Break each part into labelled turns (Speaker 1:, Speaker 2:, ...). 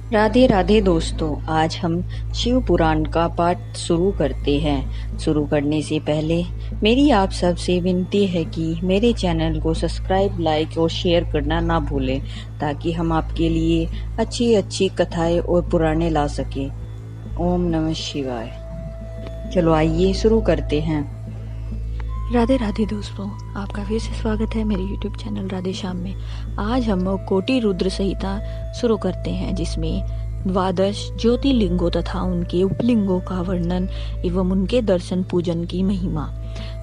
Speaker 1: राधे राधे दोस्तों, आज हम शिव पुराण का पाठ शुरू करते हैं। शुरू करने से पहले मेरी आप सबसे विनती है कि मेरे चैनल को सब्सक्राइब, लाइक और शेयर करना ना भूलें, ताकि हम आपके लिए अच्छी अच्छी कथाएं और पुराणे ला सकें। ओम नमः शिवाय। चलो आइए शुरू करते हैं।
Speaker 2: राधे राधे दोस्तों, आपका फिर से स्वागत है मेरे YouTube चैनल राधे श्याम में। आज हम कोटि रुद्र संहिता शुरू करते हैं, जिसमें द्वादश ज्योतिर्लिंगों तथा उनके उपलिंगों का वर्णन एवं उनके दर्शन पूजन की महिमा,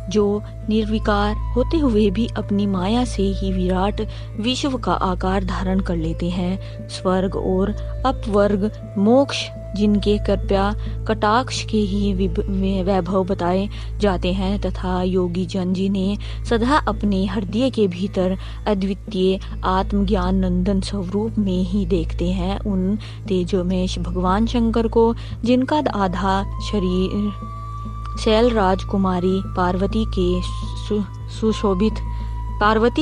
Speaker 2: जो निर्विकार होते हुए भी अपनी माया से ही विराट विश्व का आकार धारण कर लेते हैं। स्वर्ग और अपवर्ग, मोक्ष जिनके कृपया कटाक्ष के ही वैभव बताए जाते हैं, तथा योगी जन जिन्हें सदा अपने हृदय के भीतर अद्वितीय आत्मज्ञान नंदन स्वरूप में ही देखते हैं, उन तेजोमेश भगवान शंकर को, जिनका आधा शरीर शैल राजकुमारी पार्वती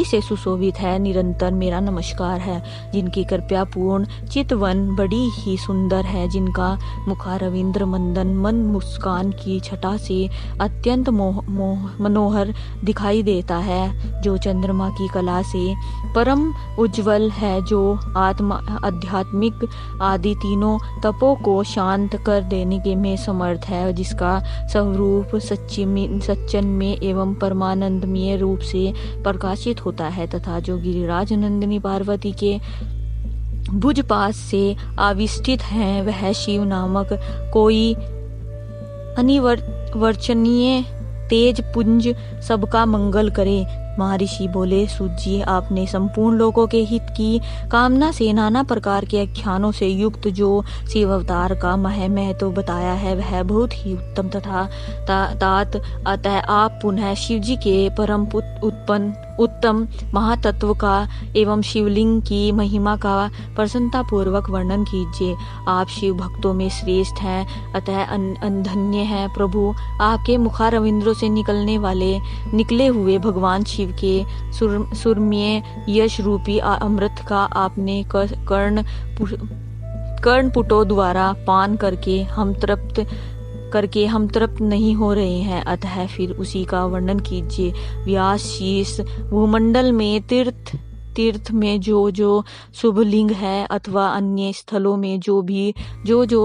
Speaker 2: से सुशोभित है, निरंतर मेरा नमस्कार है। जिनकी कृपया पूर्ण चितवन बड़ी ही सुंदर है, जिनका मुखारविंद्र मंदन मन मुस्कान की छटा से अत्यंत मनोहर दिखाई देता है, जो चंद्रमा की कला से परम उज्जवल है, जो आध्यात्मिक आदि तीनों तपों को शांत कर देने के में समर्थ है, जिसका स्वरूप सच्चन में एवं परमानंदमय रूप से प्रकाशित होता है, तथा जो गिरिराज नंदिनी पार्वती के भुजपास से आविष्टित हैं, वह शिव नामक कोई अनिवर्चनीय तेज पुंज सबका मंगल करे। महर्षि बोले, सूत जी, आपने संपूर्ण लोगों के हित की कामना से नाना प्रकार के आख्यानों से युक्त जो शिव अवतार का महत्व तो बताया है, वह बहुत ही उत्तम तथा तात अतः आप पुनः शिव जी के परम उत्तम महातत्व का एवं शिवलिंग की महिमा का प्रसन्नता पूर्वक वर्णन कीजिए। आप शिव भक्तों में श्रेष्ठ हैं, अतः अनन्य है प्रभु। आपके मुखारविंदों से निकले हुए भगवान शिव के सुरम्य यश रूपी अमृत का आपने कर्णपुटों द्वारा पान करके हम तृप्त नहीं हो रहे हैं, अतः फिर उसी का वर्णन कीजिए। व्यास शीर्ष भूमंडल में तीर्थ में जो शुभ लिंग है, अथवा अन्य स्थलों में जो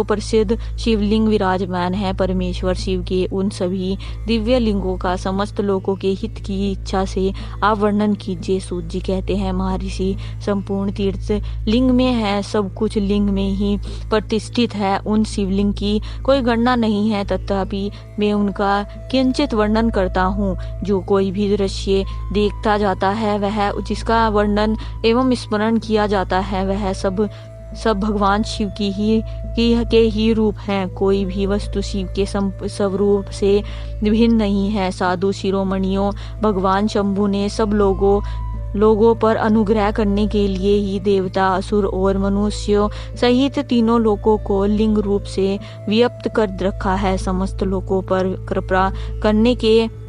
Speaker 2: प्रसिद्ध शिवलिंग विराजमान है, परमेश्वर शिव के उन सभी दिव्य लिंगों का समस्त लोगों के हित की इच्छा से आप वर्णन कीजिए। सूत जी कहते हैं, महर्षि, संपूर्ण तीर्थ लिंग में है, सब कुछ लिंग में ही प्रतिष्ठित है। उन शिवलिंग की कोई गणना नहीं है, तथापि मैं उनका किंचित वर्णन करता हूँ। जो कोई भी दृश्य देखता जाता है, वह जिसका वर्णन एवं स्मरण किया जाता है, वह सब भगवान शिव के ही रूप हैं। कोई भी वस्तु शिव के स्वरूप से भिन्न नहीं है। साधु शिरोमणियों, भगवान शंभु ने सब लोगों पर अनुग्रह करने के लिए ही देवता, असुर और मनुष्यों सहित तीनों लोगों को लिंग रूप से व्याप्त कर रखा है। समस्त लोगों पर कृपा करने के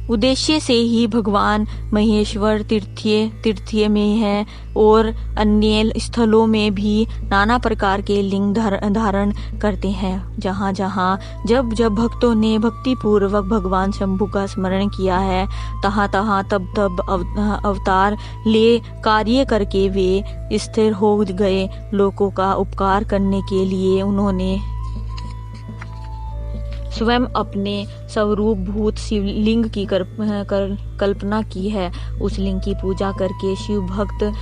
Speaker 2: उद्देश्य से ही भगवान महेश्वर तीर्थीय में है, और अन्य स्थलों में भी नाना प्रकार के लिंग धारण करते हैं। जहाँ जहाँ जब भक्तों ने भक्ति पूर्वक भगवान शंभु का स्मरण किया है, तहाँ तहाँ तब अवतार ले कार्य करके वे स्थिर हो गए। लोगों का उपकार करने के लिए उन्होंने स्वयं अपने स्वरूप भूत शिवलिंग की कल्पना की है। उस लिंग की पूजा करके शिव भक्त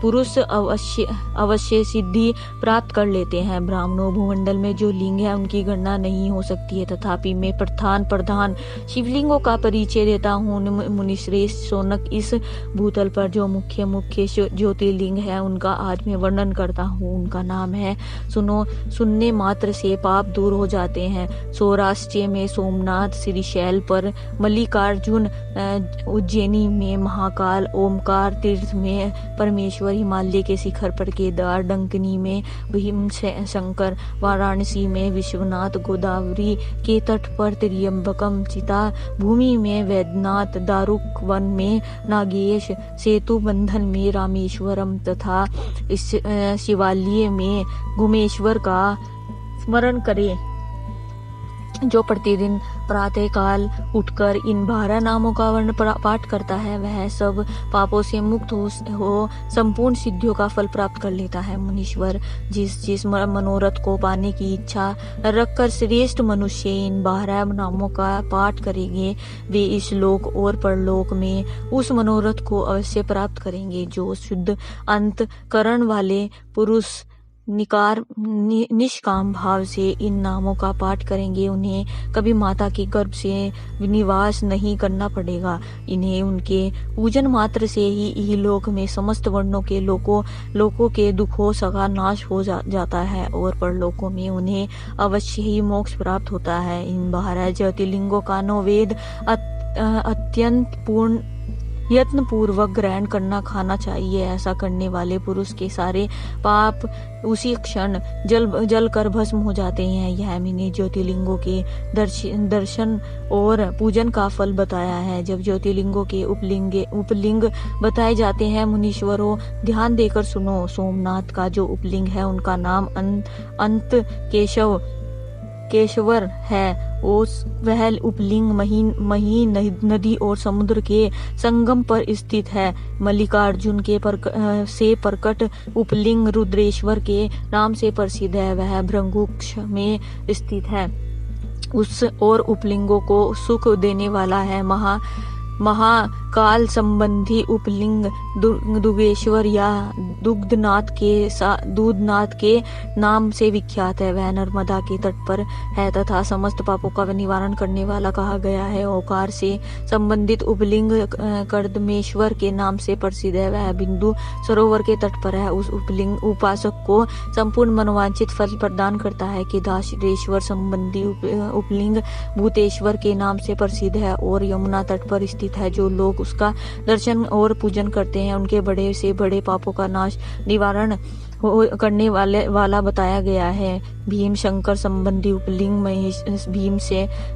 Speaker 2: पुरुष अवश्य सिद्धि प्राप्त कर लेते हैं। ब्राह्मणों भूमंडल में जो लिंग है, उनकी गणना नहीं हो सकती है, तथापि मैं प्रधान शिवलिंगों का परिचय देता हूँ। मुनिश्रेष्ठ शौनक, इस भूतल पर जो मुख्य ज्योतिर्लिंग है, उनका आज मैं वर्णन करता हूँ। उनका नाम है, सुनने मात्र से पाप दूर हो जाते हैं। सौराष्ट्र में सोमनाथ, श्रीशैल पर मल्लिकार्जुन, उज्जैनी में महाकाल, ओमकार तीर्थ में परमेश्वर, हिमालय के शिखर पर केदार, डंकनी में भीम शंकर, वाराणसी में विश्वनाथ, गोदावरी के तट पर त्र्यंबकम, चिता भूमि में वैद्यनाथ, दारुक वन में नागेश, सेतु बंधन में रामेश्वरम तथा शिवालय में गुमेश्वर का स्मरण करें। जो प्रतिदिन प्रातः काल उठकर इन 12 नामों का वर्ण पाठ करता है वह सब पापों से मुक्त हो संपूर्ण सिद्धियों का फल प्राप्त कर लेता है। मुनीश्वर जिस मनोरथ को पाने की इच्छा रखकर श्रेष्ठ मनुष्य इन 12 नामों का पाठ करेंगे वे इस लोक और परलोक में उस मनोरथ को अवश्य प्राप्त करेंगे। जो शुद्ध अंतःकरण वाले पुरुष निष्काम भाव से इन नामों का पाठ करेंगे उन्हें कभी माता के गर्भ से निवास नहीं करना पड़ेगा। इन्हें उनके पूजन मात्र से ही इहलोक में समस्त वर्णों के लोकों के दुखों का नाश हो जाता है और परलोकों में उन्हें अवश्य ही मोक्ष प्राप्त होता है। इन 12 ज्योतिर्लिंगों का नौवेद अत्यंत पूर्ण यत्न पूर्वक ग्रहण करना खाना चाहिए। ऐसा करने वाले पुरुष के सारे पाप उसी क्षण जल कर भस्म हो जाते हैं। यह मैंने ज्योतिर्लिंगों के दर्शन और पूजन का फल बताया है। जब ज्योतिर्लिंगों के उपलिंग बताए जाते हैं मुनीश्वरों ध्यान देकर सुनो। सोमनाथ का जो उपलिंग है उनका नाम अंत केशवर है। वह उपलिंग मही नदी और समुद्र के संगम पर स्थित है। मल्लिकार्जुन के से प्रकट उपलिंग रुद्रेश्वर के नाम से प्रसिद्ध है। वह भृंगुक्ष में स्थित है। उस और उपलिंगों को सुख देने वाला है। महाकाल संबंधी उपलिंग दुगेश्वर या दूधनाथ के नाम से विख्यात है। वह नर्मदा के तट पर है तथा समस्त पापों का निवारण करने वाला कहा गया है। ओकार से संबंधित उपलिंग कर्दमेश्वर के नाम से प्रसिद्ध है। वह बिंदु सरोवर के तट पर है। उस उपलिंग उपासक को संपूर्ण मनोवांछित फल प्रदान करता है। केदारेश्वर संबंधी उपलिंग भूतेश्वर के नाम से प्रसिद्ध है और यमुना तट पर स्थित है। जो लोग उसका दर्शन और पूजन करते हैं उनके बड़े से बड़े पापों का नाश निवारण करने वाला बताया गया है। भीम शंकर संबंधी उपलिंग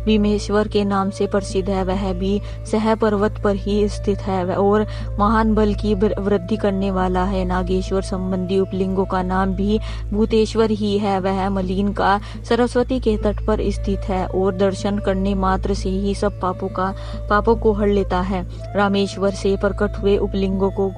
Speaker 2: भीमेश्वर के नाम से प्रसिद्ध है। वह भी सह पर्वत पर ही स्थित है और महान बल की वृद्धि करने वाला है। नागेश्वर संबंधी उपलिंगों का नाम भी भूतेश्वर ही है। वह मलिन का सरस्वती के तट पर स्थित है और दर्शन करने मात्र से ही सब पापों को हर लेता है। रामेश्वर से प्रकट हुए उपलिंगों को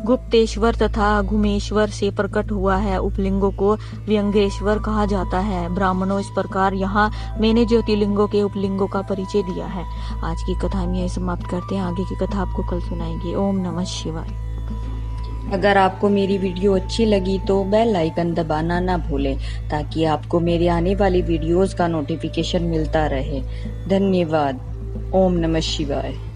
Speaker 2: गुप्तेश्वर तथा घुमेश्वर से प्रकट हुआ है उपलिंगों को व्यंगेश्वर कहा जाता है। ब्राह्मणों इस प्रकार यहाँ मैंने ज्योतिर्लिंगों के उपलिंगों का परिचय दिया है। आज की कथा हम यही समाप्त करते हैं। आगे की कथा आपको कल सुनाएंगे। ओम नमः शिवाय।
Speaker 1: अगर आपको मेरी वीडियो अच्छी लगी तो बेल आइकन दबाना ना भूलें ताकि आपको मेरे आने वाली वीडियोस का नोटिफिकेशन मिलता रहे। धन्यवाद। ओम नमः शिवाय।